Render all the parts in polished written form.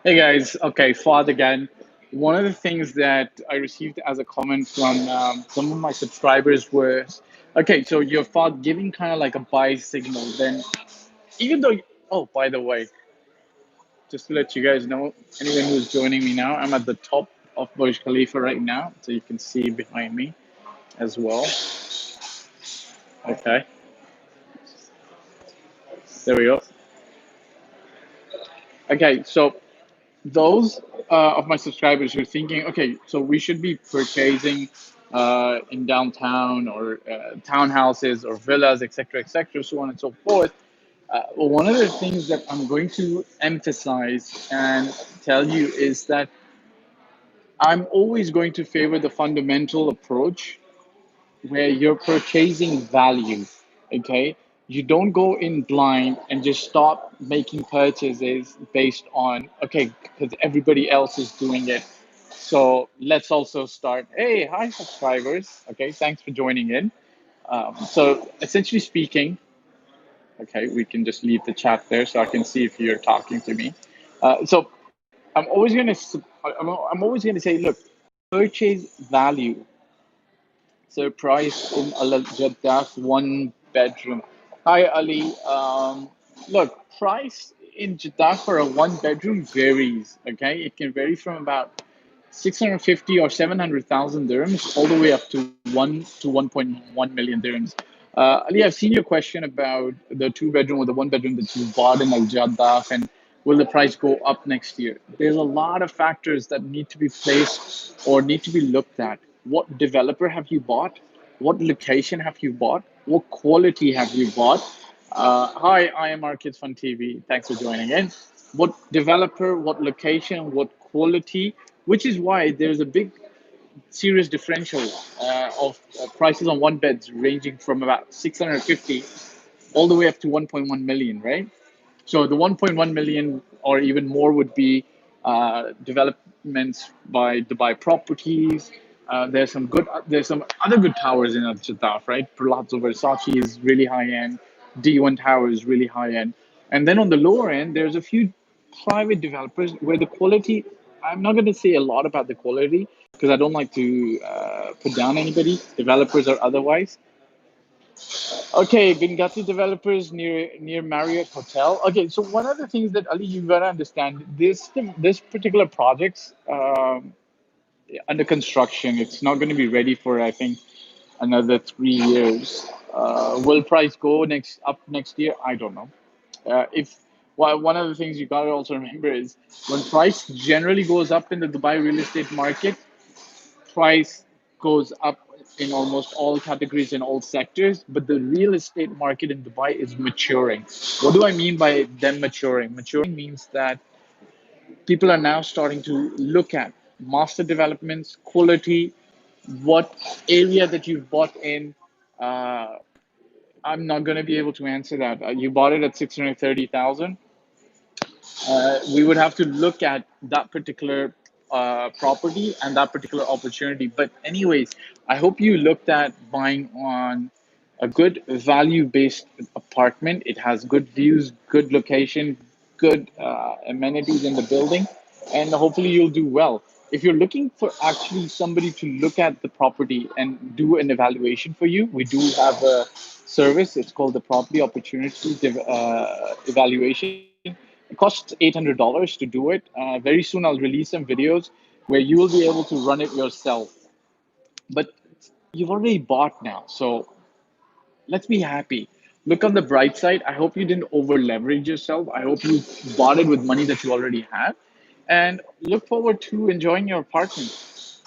Hey guys, okay, Fahd again. One of the things that I received as a comment from some of my subscribers was, okay, so you're Fahd giving kind of like a buy signal. Then, even though, oh, by the way, just to let you guys know, anyone who's joining me now, I'm at the top of Burj Khalifa right now, so you can see behind me as well. Okay, there we go. Okay, so those of my subscribers who are thinking, okay, so we should be purchasing in downtown or townhouses or villas, etc., so on and so forth. Well, one of the things that I'm going to emphasize and tell you is that I'm always going to favor the fundamental approach where you're purchasing value. Okay, you don't go in blind and just stop making purchases based on, okay, because everybody else is doing it, so let's also start. Hey, hi subscribers, okay, thanks for joining in. So essentially speaking, okay, we can just leave the chat there so I can see if you're talking to me. So I'm always going to say, look, purchase value. So price in Al Jeddah, one bedroom. Hi Ali. Look, price in Jeddah for a one bedroom varies. Okay, it can vary from about 650 or 700,000 dirhams all the way up to 1 to 1.1 million dirhams. Ali, I've seen your question about the two bedroom or the one bedroom that you bought in Al Jeddah, and will the price go up next year? There's a lot of factors that need to be placed or need to be looked at. What developer have you bought? What location have you bought? What quality have you bought? Hi, I am our Kids Fun TV. Thanks for joining in. What developer, what location, what quality, which is why there's a big serious differential of prices on one beds ranging from about 650 all the way up to 1.1 million, right? So the 1.1 million or even more would be developments by Dubai Properties. There's some other good towers in Al Jadaf, right? Palazzo Versace is really high end. D1 Tower is really high end. And then on the lower end, there's a few private developers where the quality, I'm not going to say a lot about the quality because I don't like to put down anybody, developers or otherwise. Okay, Benghazi developers near Marriott Hotel. Okay, so one of the things that Ali, you gotta understand, this particular project's under construction. It's not going to be ready for, I think, another 3 years. Will price go next year? I don't know. If well, one of the things you gotta also remember is when price generally goes up in the Dubai real estate market, price goes up in almost all categories in all sectors, but the real estate market in Dubai is maturing. What do I mean by them maturing? Maturing means that people are now starting to look at master developments, quality, what area that you've bought in. Uh, I'm not going to be able to answer that. You bought it at 630,000. We would have to look at that particular property and that particular opportunity. But anyways, I hope you looked at buying on a good value-based apartment. It has good views, good location, good amenities in the building, and hopefully you'll do well. If you're looking for actually somebody to look at the property and do an evaluation for you, we do have a service. It's called the Property Opportunity Evaluation. It costs $800 to do it. Very soon, I'll release some videos where you will be able to run it yourself. But you've already bought now, so let's be happy. Look on the bright side. I hope you didn't over leverage yourself. I hope you bought it with money that you already have, and look forward to enjoying your apartment.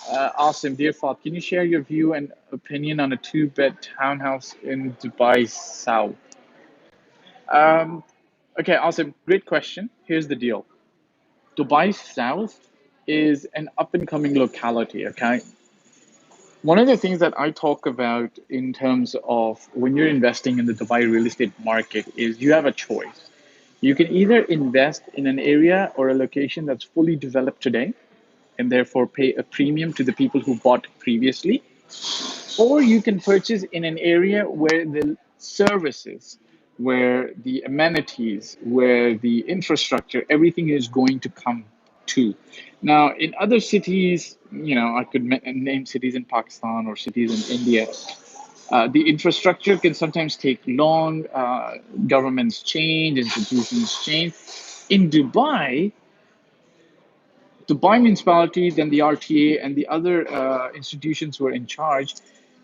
Awesome, dear Fat. Can you share your view and opinion on a two-bed townhouse in Dubai South? Um, okay, awesome. Great question. Here's the deal. Dubai South is an up and coming locality, okay? One of the things that I talk about in terms of when you're investing in the Dubai real estate market is you have a choice. You can either invest in an area or a location that's fully developed today and therefore pay a premium to the people who bought previously, or you can purchase in an area where the services, where the amenities, where the infrastructure, everything is going to come. two. Now, in other cities, I could name cities in Pakistan or cities in India. The infrastructure can sometimes take long. Governments change, institutions change. In Dubai municipality, then the RTA, and the other institutions who are in charge,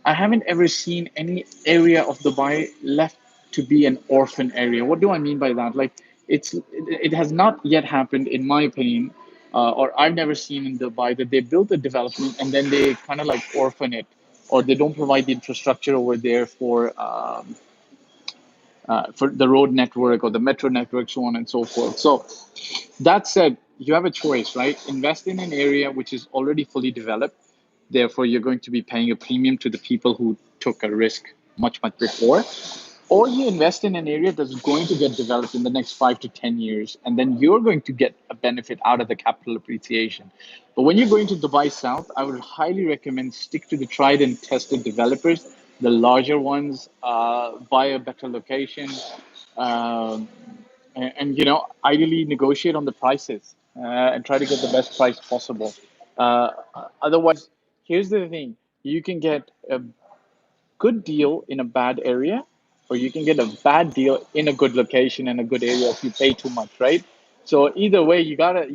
I haven't ever seen any area of Dubai left to be an orphan area. What do I mean by that? Like, it has not yet happened, in my opinion, or I've never seen in Dubai that they build a development and then they kind of like orphan it, or they don't provide the infrastructure over there for the road network or the metro network, so on and so forth. So that said, you have a choice, right? Invest in an area which is already fully developed. Therefore, you're going to be paying a premium to the people who took a risk much, much before. Or you invest in an area that's going to get developed in the next 5 to 10 years, and then you're going to get a benefit out of the capital appreciation. But when you're going to Dubai South, I would highly recommend stick to the tried and tested developers, the larger ones, buy a better location, um, and ideally negotiate on the prices and try to get the best price possible. Otherwise, here's the thing: you can get a good deal in a bad area, or you can get a bad deal in a good location and a good area if you pay too much, right? So either way, you gotta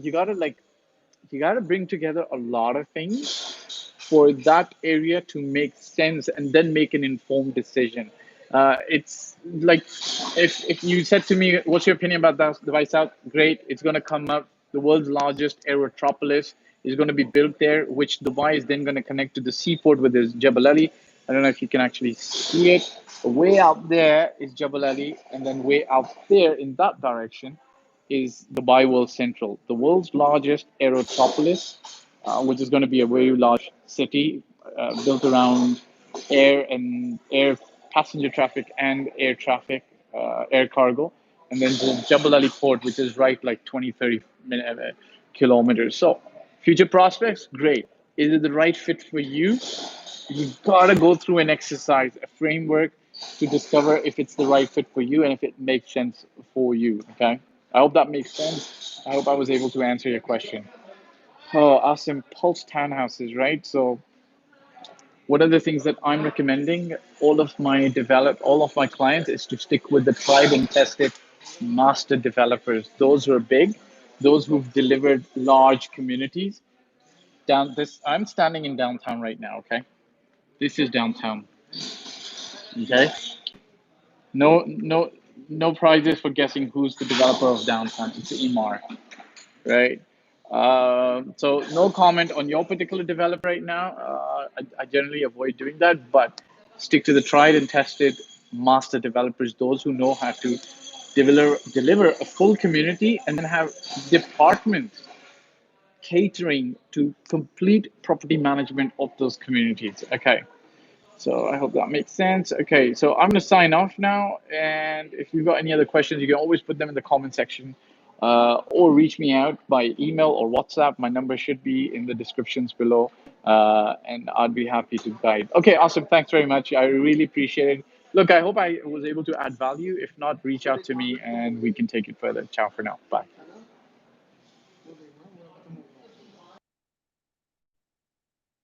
bring together a lot of things for that area to make sense and then make an informed decision. It's like if you said to me, "What's your opinion about that device out?" Great, it's going to come up. The world's largest aerotropolis is going to be built there, which Dubai is then going to connect to the seaport with this Jebel Ali. I don't know if you can actually see it. Way out there is Jebel Ali, and then way out there in that direction is Dubai World Central, the world's largest aerotropolis, which is going to be a very large city built around air passenger traffic and air traffic, air cargo, and then the Jebel Ali port, which is right like 20, 30 kilometers. So, future prospects, great. Is it the right fit for you? You've got to go through an exercise, a framework to discover if it's the right fit for you and if it makes sense for you. Okay. I hope that makes sense. I hope I was able to answer your question. Oh, awesome. Pulse townhouses, right? So, what are the things that I'm recommending? All of my clients is to stick with the tried and tested master developers. Those who are big, those who've delivered large communities. I'm standing in downtown right now. Okay. This is downtown. Okay. No prizes for guessing who's the developer of downtown. It's Emar, right? So no comment on your particular developer right now. I generally avoid doing that, but stick to the tried and tested master developers, those who know how to deliver a full community and then have departments catering to complete property management of those communities. Okay. So I hope that makes sense. Okay, so I'm going to sign off now. And if you've got any other questions, you can always put them in the comment section or reach me out by email or WhatsApp. My number should be in the descriptions below. And I'd be happy to guide. Okay, awesome. Thanks very much. I really appreciate it. Look, I hope I was able to add value. If not, reach out to me and we can take it further. Ciao for now. Bye.